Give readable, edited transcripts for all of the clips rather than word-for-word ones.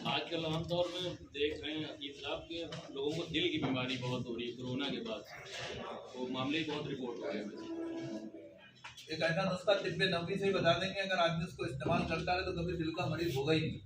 आजकल आमतौर में देख रहे हैं ये साहब के लोगों को दिल की बीमारी बहुत हो रही है कोरोना के बाद, तो मामले ही बहुत रिपोर्ट हो रहे हैं। एक ऐसा नुस्खा तिब्बे नबवी से ही बता देंगे, अगर आदमी उसको इस्तेमाल करता है तो कभी दिल का मरीज होगा ही नहीं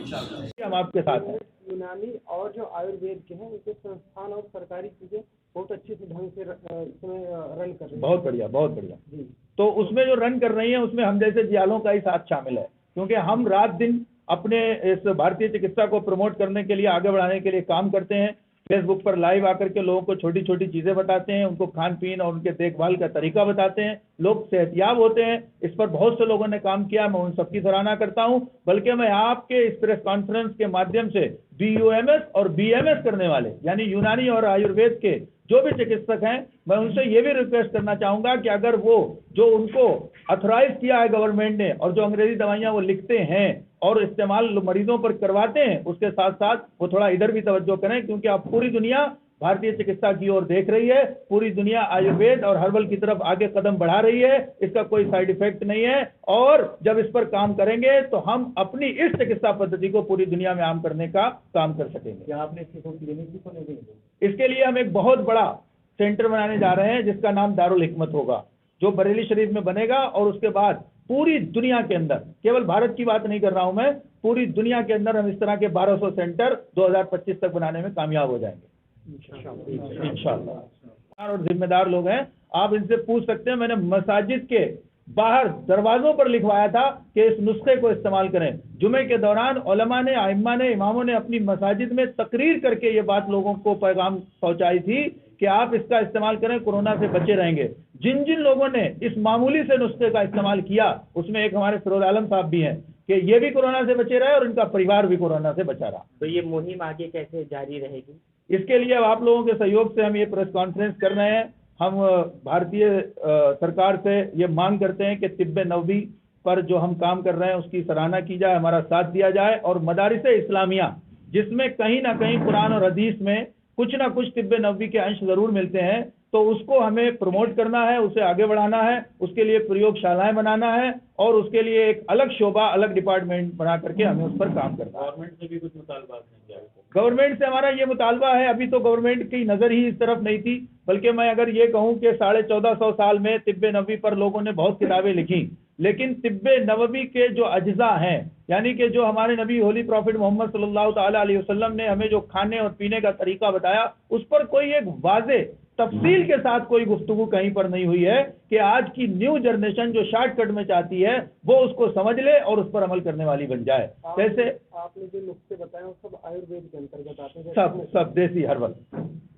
इंशाअल्लाह। हम आपके साथ हैं। यूनानी और जो आयुर्वेद के हैं उनके संस्थान और सरकारी चीजें बहुत अच्छे से ढंग से इसमें रन कर रही हैं। बहुत बढ़िया, बहुत बढ़िया। जी। तो उसमें जो रन कर रही हैं उसमें हम जैसे जियालों का ही साथ शामिल है, क्योंकि हम रात दिन अपने इस भारतीय चिकित्सा को प्रमोट करने के लिए, आगे बढ़ाने के लिए काम करते हैं। फेसबुक पर लाइव आकर के लोगों को छोटी छोटी चीजें बताते हैं, उनको खान पीन और उनके देखभाल का तरीका बताते हैं, लोग सेहतयाब होते हैं। इस पर बहुत से लोगों ने काम किया, मैं उन सबकी सराहना करता हूं। बल्कि मैं आपके इस प्रेस कॉन्फ्रेंस के माध्यम से BUMS और BMS करने वाले यानी यूनानी और आयुर्वेद के जो भी चिकित्सक हैं, मैं उनसे ये भी रिक्वेस्ट करना चाहूंगा कि अगर वो जो उनको अथोराइज किया है गवर्नमेंट ने और जो अंग्रेजी दवाइयां वो लिखते हैं और इस्तेमाल मरीजों पर करवाते हैं, उसके साथ साथ वो थोड़ा इधर भी तवज्जो करें, क्योंकि अब पूरी दुनिया भारतीय चिकित्सा की ओर देख रही है। पूरी दुनिया आयुर्वेद और हर्बल की तरफ आगे कदम बढ़ा रही है। इसका कोई साइड इफेक्ट नहीं है, और जब इस पर काम करेंगे तो हम अपनी इस चिकित्सा पद्धति को पूरी दुनिया में आम करने का काम कर सकेंगे। क्या आपने इसकी कोई क्लिनिक भी खोले हुए हैं? इसके लिए हम एक बहुत बड़ा सेंटर बनाने जा रहे हैं जिसका नाम दारुल हिकमत होगा, जो बरेली शरीफ में बनेगा, और उसके बाद पूरी दुनिया के अंदर, केवल भारत की बात नहीं कर रहा हूं मैं, पूरी दुनिया के अंदर हम इस तरह के 1200 सेंटर 2025 तक बनाने में कामयाब हो जाएंगे इंशाअल्लाह। और जिम्मेदार लोग हैं, आप इनसे पूछ सकते हैं। मैंने मसाजिद के बाहर दरवाजों पर लिखवाया था कि इस नुस्खे को इस्तेमाल करें। जुमे के दौरान उलमा ने, आइम्मा ने, इमामों ने अपनी मसाजिद में तकरीर करके ये बात लोगों को पैगाम पहुंचाई थी कि आप इसका इस्तेमाल करें, कोरोना से बचे रहेंगे। जिन जिन लोगों ने इस मामूली से नुस्खे का इस्तेमाल किया, उसमें एक हमारे फिरोज आलम साहब भी हैं कि ये भी कोरोना से बचे रहे और इनका परिवार भी कोरोना से बचा रहा। तो ये मुहिम आगे कैसे जारी रहेगी? इसके लिए अब आप लोगों के सहयोग से हम ये प्रेस कॉन्फ्रेंस कर रहे हैं। हम भारतीय सरकार से ये मांग करते हैं कि तिब्बे नबवी पर जो हम काम कर रहे हैं उसकी सराहना की जाए, हमारा साथ दिया जाए, और मदारिस इस्लामिया जिसमें कहीं ना कहीं कुरान और हदीस में कुछ ना कुछ तिब्बे नबवी के अंश जरूर मिलते हैं, तो उसको हमें प्रमोट करना है, उसे आगे बढ़ाना है। उसके लिए प्रयोगशालाएं बनाना है और उसके लिए एक अलग शोबा, अलग डिपार्टमेंट बना करके हमें उस पर काम करना है। गवर्नमेंट से भी कुछ मुतालबात नहीं है? गवर्नमेंट से हमारा ये मुतालबा है, अभी तो गवर्नमेंट की नज़र ही इस तरफ नहीं थी, बल्कि मैं अगर ये कहूँ कि 1450 साल में तिब्बे नबवी पर लोगों ने बहुत किताबें लिखी, लेकिन तिब्बे नबवी के जो अज्जा हैं, यानी कि जो हमारे नबी होली प्रॉफिट मोहम्मद सल्लल्लाहु ताला अलैहि वसल्लम ने हमें जो खाने और पीने का तरीका बताया, उस पर कोई एक वाज़े तफसील के साथ कोई गुफ्तगू कहीं पर नहीं हुई है कि आज की न्यू जनरेशन जो शॉर्टकट में चाहती है वो उसको समझ ले और उस पर अमल करने वाली बन जाए। जैसे आपने जो नुस्खे बताए वो सब आयुर्वेद के अंतर्गत आते हैं? सब देसी हर्बल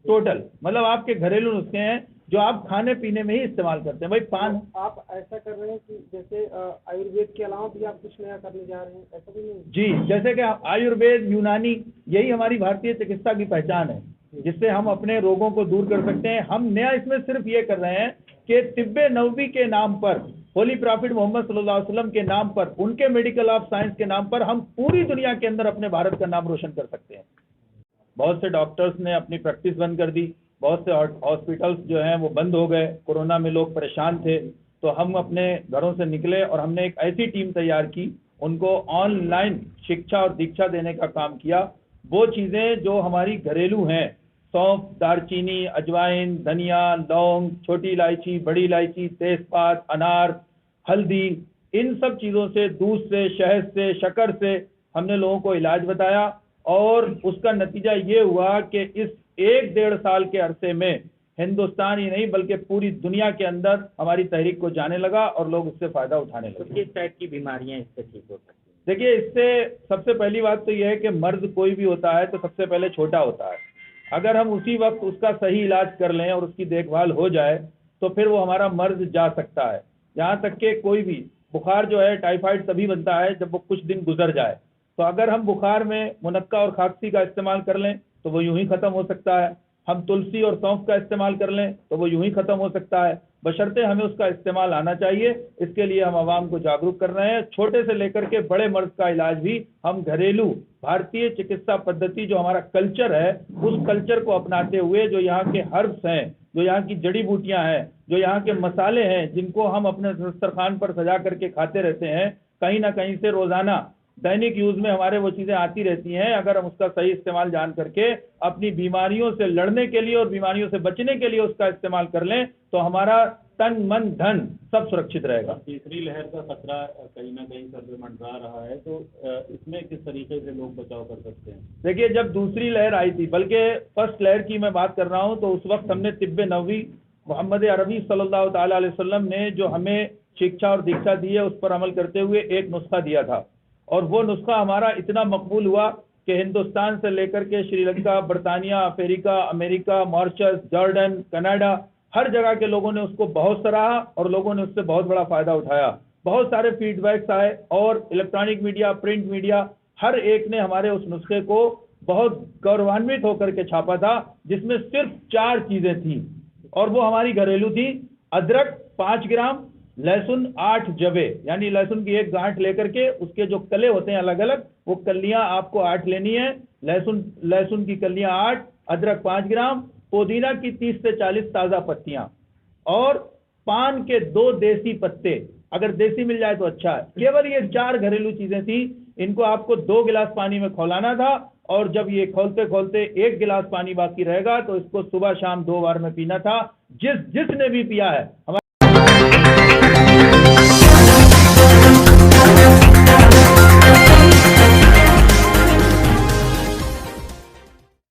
टोटल, मतलब आपके घरेलू नुस्खे हैं जो आप खाने पीने में ही इस्तेमाल करते हैं। भाई पान, आप ऐसा कर रहे हैं कि जैसे आयुर्वेद के अलावा भी आप कुछ नया करने जा रहे हैं, ऐसा भी नहीं? जी, जैसे कि आयुर्वेद, यूनानी, यही हमारी भारतीय चिकित्सा की पहचान है, जिससे हम अपने रोगों को दूर कर सकते हैं। हम नया इसमें सिर्फ ये कर रहे हैं कि तिब्बे नबवी के नाम पर, होली प्रॉफिट मोहम्मद सल्लल्लाहु अलैहि वसल्लम के नाम पर, उनके मेडिकल ऑफ साइंस के नाम पर हम पूरी दुनिया के अंदर अपने भारत का नाम रोशन कर सकते हैं। बहुत से डॉक्टर्स ने अपनी प्रैक्टिस बंद कर दी, बहुत से हॉस्पिटल्स जो हैं वो बंद हो गए, कोरोना में लोग परेशान थे, तो हम अपने घरों से निकले और हमने एक ऐसी टीम तैयार की, उनको ऑनलाइन शिक्षा और दीक्षा देने का काम किया। वो चीज़ें जो हमारी घरेलू हैं, सौंफ, दालचीनी, अजवाइन, धनिया, लौंग, छोटी इलायची, बड़ी इलायची, तेजपात, अनार, हल्दी, इन सब चीज़ों से, दूध से, शहद से, शक्कर से हमने लोगों को इलाज बताया, और उसका नतीजा ये हुआ कि इस 1-1.5 साल के अरसे में हिंदुस्तान ही नहीं बल्कि पूरी दुनिया के अंदर हमारी तहरीक को जाने लगा और लोग उससे फ़ायदा उठाने लगे। किस टाइप की बीमारियां इससे ठीक हो सकती हैं? देखिए, इससे सबसे पहली बात तो यह है कि मर्ज कोई भी होता है तो सबसे पहले छोटा होता है। अगर हम उसी वक्त उसका सही इलाज कर लें और उसकी देखभाल हो जाए तो फिर वो हमारा मर्ज जा सकता है। यहाँ तक कि कोई भी बुखार जो है, टाइफाइड तभी बनता है जब वो कुछ दिन गुजर जाए। तो अगर हम बुखार में मुनक्का और खांसी का इस्तेमाल कर लें तो वो यूं ही ख़त्म हो सकता है। हम तुलसी और सौंफ का इस्तेमाल कर लें तो वो यूं ही खत्म हो सकता है, बशर्ते हमें उसका इस्तेमाल आना चाहिए। इसके लिए हम आवाम को जागरूक कर रहे हैं। छोटे से लेकर के बड़े मर्ज का इलाज भी हम घरेलू भारतीय चिकित्सा पद्धति जो हमारा कल्चर है, उस कल्चर को अपनाते हुए, जो यहाँ के हर्ब्स हैं, जो यहाँ की जड़ी बूटियां हैं, जो यहाँ के मसाले हैं, जिनको हम अपने दस्तरखान पर सजा करके खाते रहते हैं, कहीं ना कहीं से रोजाना दैनिक यूज में हमारे वो चीजें आती रहती हैं। अगर हम उसका सही इस्तेमाल जान करके अपनी बीमारियों से लड़ने के लिए और बीमारियों से बचने के लिए उसका इस्तेमाल कर लें तो हमारा तन मन धन सब सुरक्षित रहेगा। तीसरी लहर का खतरा कहीं ना कहीं सर पे मंडरा रहा है, तो इसमें किस तरीके से लोग बचाव कर सकते हैं? देखिए, जब दूसरी लहर आई थी, बल्कि फर्स्ट लहर की मैं बात कर रहा हूं, तो उस वक्त हमने तिब्बे नबवी मोहम्मद अरबी सल्लल्लाहु ताला अलैहि वसल्लम ने जो हमें शिक्षा और दीक्षा दी है, उस पर अमल करते हुए एक नुस्खा दिया था, और वो नुस्खा हमारा इतना मकबूल हुआ कि हिंदुस्तान से लेकर के श्रीलंका, बरतानिया, Africa, America, Mauritius, Jordan, Canada, हर जगह के लोगों ने उसको बहुत सराहा और लोगों ने उससे बहुत बड़ा फायदा उठाया। बहुत सारे फीडबैक्स आए और इलेक्ट्रॉनिक मीडिया, प्रिंट मीडिया, हर एक ने हमारे उस नुस्खे को बहुत गौरवान्वित होकर के छापा था, जिसमें सिर्फ 4 चीजें थी और वो हमारी घरेलू थी। अदरक 5 ग्राम, लहसुन 8 जबे, यानी लहसुन की एक गांठ लेकर के उसके जो कले होते हैं अलग अलग, वो कलियां आपको 8 लेनी है। लहसुन की कलियां 8, अदरक 5 ग्राम, पुदीना की 30 से 40 ताजा पत्तियां और पान के 2 देसी पत्ते, अगर देसी मिल जाए तो अच्छा है। केवल ये 4 घरेलू चीजें थी। इनको आपको 2 गिलास पानी में खौलाना था और जब ये खोलते खोलते 1 गिलास पानी बाकी रहेगा तो इसको सुबह शाम 2 बार में पीना था। जिसने भी पिया है